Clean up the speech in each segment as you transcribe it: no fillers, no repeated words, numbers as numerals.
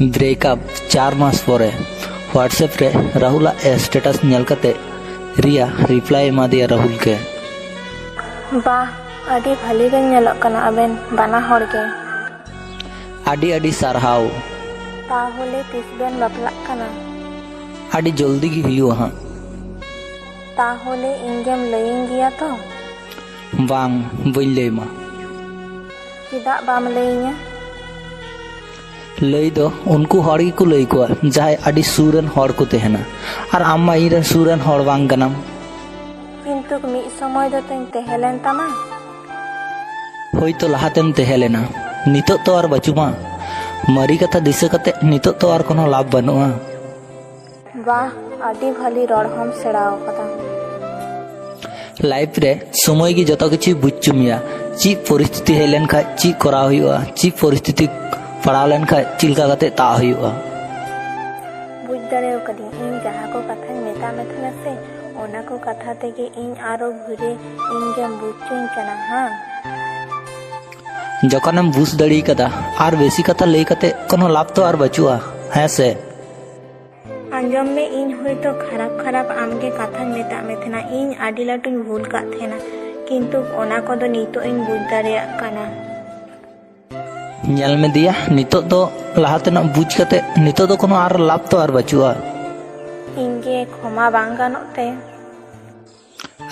Breakup 4 मास परे WhatsApp रे Rahul status nail कते रिया रिप्लाई एमा दिया राहुल के वाह अडी भाली बेन नेलक कना अबेन बाना हर के आडी आडी सारहाव ताहले तिस बेन बापलाक कना आडी जल्दी गी हुई हां ताहले इंगेम लयिं गिया तो बांग बइन लेमा चिदा बाम लयिंया लई दो उनको हर को लई को जहां आडी सूरन हर को तेहना और आम्मा इरन सूरन हर बांग कनम किंतु मी समय दो तेन तेहलेन तमा होय तो लहातेम तेहलेना नितो तो और बचुमा मरी कथा दिसे कते नितो तो और कोनो लाभ बनुआ वाह अडी भाली रड़ हम सेड़ाव कता लाइफ रे समय की जतो किछि बुच्चुमिया ची परिस्थिति हेलेन खा ची करा हुआ ची परिस्थिति पड़ाव लेन खा चिलका कते ता हुआ बुझ दरेव कदी इन जहां को कथा मेता मेथना से ओना को कथा तेगे इन आरो घुरे इंगेम बुच्चुन कना हां जखनम बुझ दड़ी कदा आर बेसी कथा लई कते कोनो लाभ तो आर बचुआ है से अंजम में इन हुई तो खराब खराब आमगे कथा मेता मेथना इन आडी लाटुन भूल का थेना किंतु ओना को दो नीतो इन बुझ दरेया कना नेल में दिया नितो दो लहातेना बुझ कते नितो दो कोनो आर लाभ तो आर बचुआ इंगे क्षमा बांग गानोते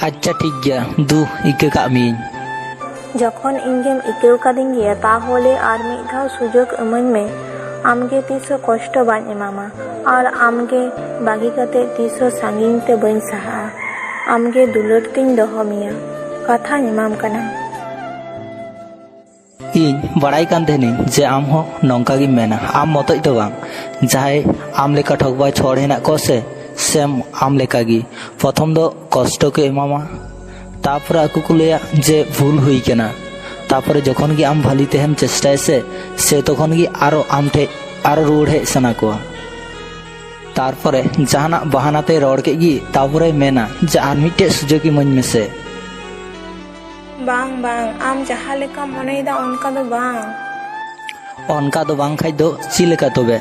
अच्छा ठीक गया दू इके का मीन जखन इंगेम इकेव कादिं गिया ताहले आर मिद धाव सुजोग इमाኝ में आमगे तीसो कष्ट बाñ एमामा और आमगे बागी कते तीसो सांगिन ते बñ साहा आमगे दुलर तिन दोहो मिया कथा एमाम कना इन बड़ाई कान देनी जे आम हो नौका की मेना आम मतई तो बांग जहाय आम लेका ठगबा छोड़ हेना को से सेम आम लेका गी प्रथम दो कष्ट के एमामा तापर आकु को लेया जे भूल हुई केना तापर जखन की आम भाली तेहम चेष्टाय से तखन की आरो आम ठे आरो रोड हे सना को तारपरे जहाना बहानाते रोड के गी तापरे मेना जे आर मिटे सुजोगी मन में से बांग बांग आम जहां लेका मनेदा उनका दो बांग खाई दो ची लेका तोबे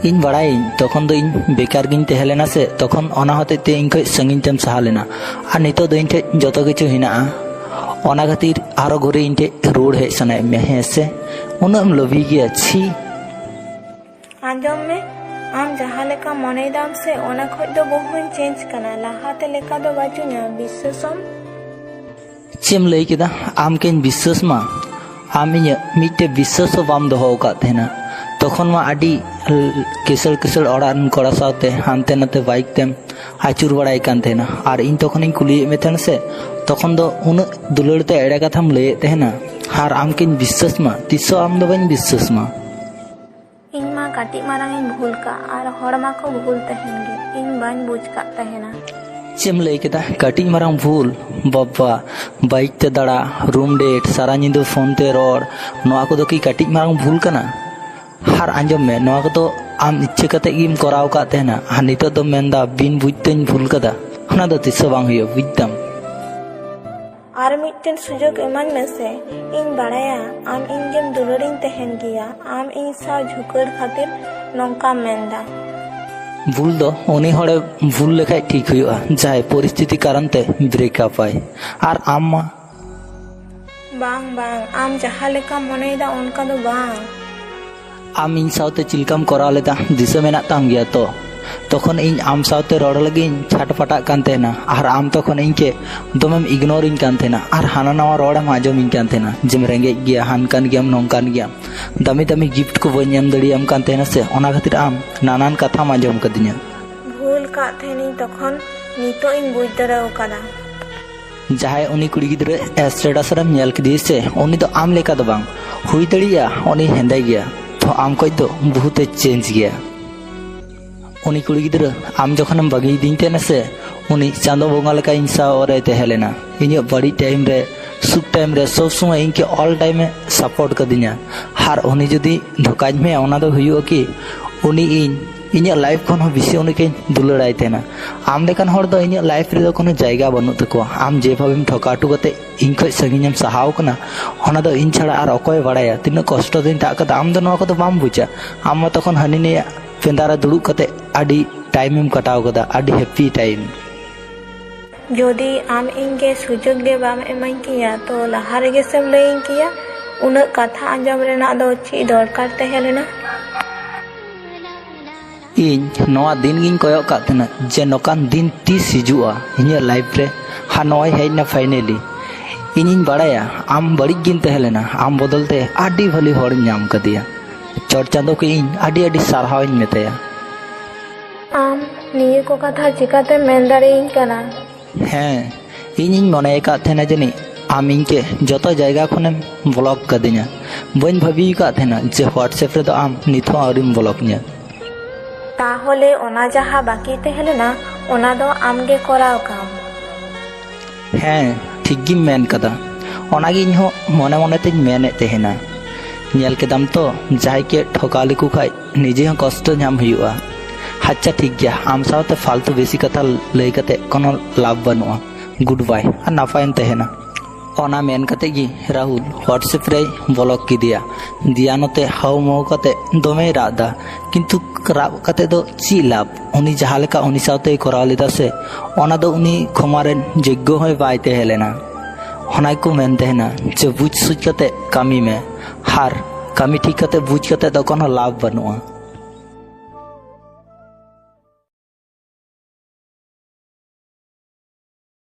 इन बड़ाई तखन दो इन बेकार गिन तेहलेना से तखन ओना होते ते इन खै संगिन तेम सहा लेना और नितो दो इनटे जतो किछु हिना ओना खातिर आरो घुरे इनटे रोड हे सना में हे से उनम लवी गिया छी आंजम में आम जहां लेका मनेदाम से ओना खै दो बहुन चेंज कना लाहाते लेका दो बाजुना विश्वासम चेम लई केदा आम केन विश्वास मा आम इन मिटे विश्वास बाम दोहो का थेना तखन मा आडी किसड़ किसड़ ओड़ान कोड़ा साथे हानते नाते बाइक तेम आचुर बड़ाई कान थेना और इन तखन इन कुली में थन से तखन दो उन दुलड़ते एड़ा कथाम लई तेहना हार आम केन विश्वास मा तिसो आम दो बन विश्वास मा इन मा काटी मारांग इन भूल का और हड़मा को भूल तहनगे इन बान बुझ का तहना चेम लई केदा काटी मारांग भूल बाबा बाइक ते दड़ा रूम डेट सारा निंदो फोन ते रोड नोआ को दो की काटी मारांग भूल कना हार आंजम में नोआ को तो आम इच्छे कते गिम कराव का तेना हार नितो दो मेंदा बिन बुझतेन भूल कदा ओना दो तिसो बांग हुयो बुझदम आर मिटन सुजोग इमाñ में से इन बड़ाया आम इंगेम दुलरिन तहन गिया आम इन सा झुकड़ खातिर नौका मेंदा भूल दो उनी हड़े भूल लेखाय ठीक हुआ जाय परिस्थिति कारण ते ब्रेकअप आय और आम मा बांग बांग आम जहां लेका मनेदा उनका दो बांग आम इन साउते चिलकाम करा लेदा दिसे मेना ताम गया तो तखन इन आम साउते रोड लगिन छाटपटा कान तेना और आम तखन इनके दमेम इग्नोरिंग कान तेना और हाना नवा रोड हम आजमिन कान तेना जेम रेंगे गया हान कान गया नोंकान गया दामी दामी गिफ्ट को बन एम दड़ियाम कान तेना से ओना खातिर आम नानान कथा आजम कदिया भूल का थेनी तखन नितो इन बुझ दराव कदा जहाय उनी कुड़ी गिद्रे स्टेटस रम नेल कदी से उनी तो आम लेका दो बांग हुई दड़िया उनी हेंदे गया तो आम कोई तो बहुत चेंज गया उनी कुड़ी गिद्रे आम जखनम बगी दिन तेना से उनी चांदो बोंगा लेका इंसा और तेहलेना इन बड़ी टाइम रे सुख टाइम रे सब समय इनके ऑल टाइम में सपोर्ट कदिया हार उनी जदी धोकाज में ओना दो हुयो कि उनी इन ᱤᱧᱟᱹᱜ ᱞᱟᱭᱤᱯᱷ ᱠᱷᱚᱱ ᱦᱚᱸ ᱵᱮᱥᱤ ᱩᱱᱤᱜᱮᱧ ᱫᱩᱞᱟᱹᱲᱟᱭ ᱛᱟᱦᱮᱱᱟ। ᱟᱢ ᱞᱮᱠᱟᱱ ᱦᱚᱲ ᱫᱚ ᱤᱧᱟᱹᱜ ᱞᱟᱭᱤᱯᱷ ᱨᱮᱫᱚ ᱠᱳᱱᱳ ᱡᱟᱭᱜᱟ ᱵᱟᱹᱱᱩᱜ ᱛᱟᱠᱚᱣᱟ। ᱟᱢ ᱡᱮᱵᱷᱟᱵᱮᱢ ᱴᱷᱚᱠᱟ ᱦᱚᱴᱚ ᱠᱟᱛᱮ ᱤᱧ ᱠᱷᱚᱡ ᱥᱟᱺᱜᱤᱧᱮᱢ ᱥᱟᱦᱟᱣ ᱠᱟᱱᱟ, ᱚᱱᱟ ᱫᱚ ᱤᱧ ᱪᱷᱟᱲᱟ ᱟᱨ ᱚᱠᱚᱭ ᱵᱟᱲᱟᱭᱟ ᱛᱤᱱᱟᱹᱜ ᱠᱚᱥᱴᱚ ᱫᱚᱧ ᱛᱟᱵ ᱠᱟᱫᱟ। ᱟᱢ ᱫᱚ ᱱᱚᱣᱟ ᱠᱚᱫᱚ ᱵᱟᱢ ᱵᱩᱡᱟ। ᱟᱢ ᱢᱟ ᱛᱚᱠᱷᱚᱱ ᱦᱟᱹᱱᱤ ᱱᱤᱭᱟᱹ ᱯᱮᱸᱫᱟ ᱨᱮ ᱫᱩᱲᱩᱵ ᱠᱟᱛᱮ ᱟᱹᱰᱤ ᱴᱟᱭᱤᱢᱮᱢ ᱠᱟᱴᱟᱣ ᱠᱟᱫᱟ, ᱟᱹᱰि ᱦᱮᱯᱤ ᱴᱟᱭᱤᱢ। ᱡᱩᱫᱤ ᱟᱢ ᱤᱧᱜᱮ ᱥᱩᱡᱳᱜᱽ ᱜᱮ ᱵᱟᱢ ᱤᱢᱟᱹᱧ ᱠᱮᱭᱟ ᱛᱚ ᱞᱟᱦᱟ ᱨᱮᱜᱮ ᱥᱮᱢ ᱞᱟᱹᱭᱟᱹᱧ ᱠᱮᱭᱟ। ᱩᱱᱟᱹᱜ ᱠᱟᱛᱷᱟ ᱟᱸᱡᱚᱢ ᱨᱮᱱᱟᱜ ᱫᱚ ᱪᱮᱫ ᱫᱚᱨᱠᱟর ᱛᱟᱦᱮᱸ ᱞᱮᱱᱟ? ᱤᱧ ᱱᱚᱣᱟ ᱫᱤᱱ ᱜᱤᱧ ᱠᱚᱭᱚᱜ ᱠᱟᱜ ᱛᱟᱦᱮᱱᱟ ᱡᱮ ᱱᱚᱝᱠᱟᱱ ᱫᱤᱱ ᱛᱤᱥ ᱦᱤᱡᱩᱜᱼᱟ ᱤᱧᱟᱹᱜ ᱞᱟᱭᱤᱯᱷ ᱨᱮ, ᱟᱨ ᱱᱚᱜᱼᱚᱭ ᱦᱮᱡ ᱮᱱᱟ ᱯᱷᱟᱭᱱᱮᱞᱤ। ᱤᱧᱤᱧ ᱵᱟᱲᱟᱭᱟ ᱟᱢ ᱵᱟᱹᱲᱤᱡ ᱜᱤᱧ ᱛᱟᱦᱮᱸ ᱞᱮᱱᱟ, ᱟᱢ ᱵᱚᱫᱚᱞ ᱛᱮ ᱟᱹᱰᱤ ᱵᱷᱟᱹᱞᱤ ᱦᱚᱲᱤᱧ ᱧᱟᱢ ᱠᱟᱫᱮᱭᱟ। ᱪᱚᱴ ᱪᱟᱸᱫᱳ ᱠᱮ ᱤᱧ ᱟᱹᱰᱤ ᱟᱹᱰᱤ ᱥᱟᱨᱦᱟᱣᱤᱧ ᱢᱮᱛᱟᱭᱟ। ᱟᱢ ᱱᱤᱭᱟᱹ ᱠᱚ ᱠᱟᱛᱷᱟ ᱪᱤᱠᱟᱹᱛᱮᱢ ᱢᱮᱱ ᱫᱟᱲᱮᱭᱟᱹᱧ ᱠᱟᱱᱟ? ᱦᱮᱸ, ᱤᱧᱤᱧ ᱢᱚᱱᱮ ᱟᱠᱟᱫ ᱛᱟᱦᱮᱱᱟ ᱡᱟᱹᱱᱤᱡ ᱟᱢ ᱤᱧকে ᱡᱚᱛᱚ ᱡᱟᱭᱜᱟ ᱠᱷᱚᱱᱮᱢ ᱵᱞᱚᱠ ᱠᱟᱫᱤᱧᱟ। ᱵᱟᱹᱧ ᱵᱷᱟᱹᱵᱤ ᱟᱠᱟᱫ ᱛᱟᱦᱮᱱᱟ ᱡᱮ ᱦᱳᱣᱟᱴᱥᱮᱯ ᱨᱮᱫᱚ ᱟᱢ ᱱᱤᱛ ᱦᱚᱸ ᱟᱹᱣᱨᱤᱢ ᱵᱞᱚᱠᱤᱧᱟ। তাহলে ওনা যাহা বাকি তাহলে লেনা ওনা দো আমগে করাও কাম। ᱦᱮᱸ, ᱴᱷᱤᱠ ᱜᱮᱢ ᱢᱮᱱ ᱠᱟᱫᱟ। ᱚᱱᱟᱜᱮ ᱤᱧ ᱦᱚᱸ ᱢᱚᱱᱮ ᱢᱚᱱᱮ ᱛᱤᱧ ᱢᱮᱱᱮᱫ ᱛᱟᱦᱮᱱᱟ। ᱧᱮᱞ ᱠᱮᱫᱟᱢ ᱛᱚ ᱡᱟᱦᱟᱸᱭ কে ঠকাও ᱞᱮᱠᱚ ᱠᱷᱟᱡ ᱱᱤᱡᱮ ᱦᱚᱸ ᱠᱚᱥᱴᱚ ᱧᱟᱢ ᱦᱩᱭᱩᱜᱼᱟ। আচ্ছা ঠিক গিয়া, আম সাথে ফালতু বেশি কথা লই কাতে কোনো লাভ বানুয়া। গুড বাই আর নাপায়েন তাহেনা। অনা মেন কাতে গি রাহুল হোয়াটসঅ্যাপ রে ব্লক কিদিয়া দিয়ানতে হাউ মাউ কাতে দমে রাদা, কিন্তু রাব কাতে দো চি লাভ? উনি যাহা লেকা উনি সাথে করাও লিদা সে অনা দো উনি ক্ষমারেন যোগ্য হয়ে বাই তাহেলেনা। অনাই কো মেন তাহেনা যে বুঝ সুঝ কাতে কামি মে, হার কামি ঠিক কাতে বুঝ কাতে দো কোনো লাভ বানুয়া।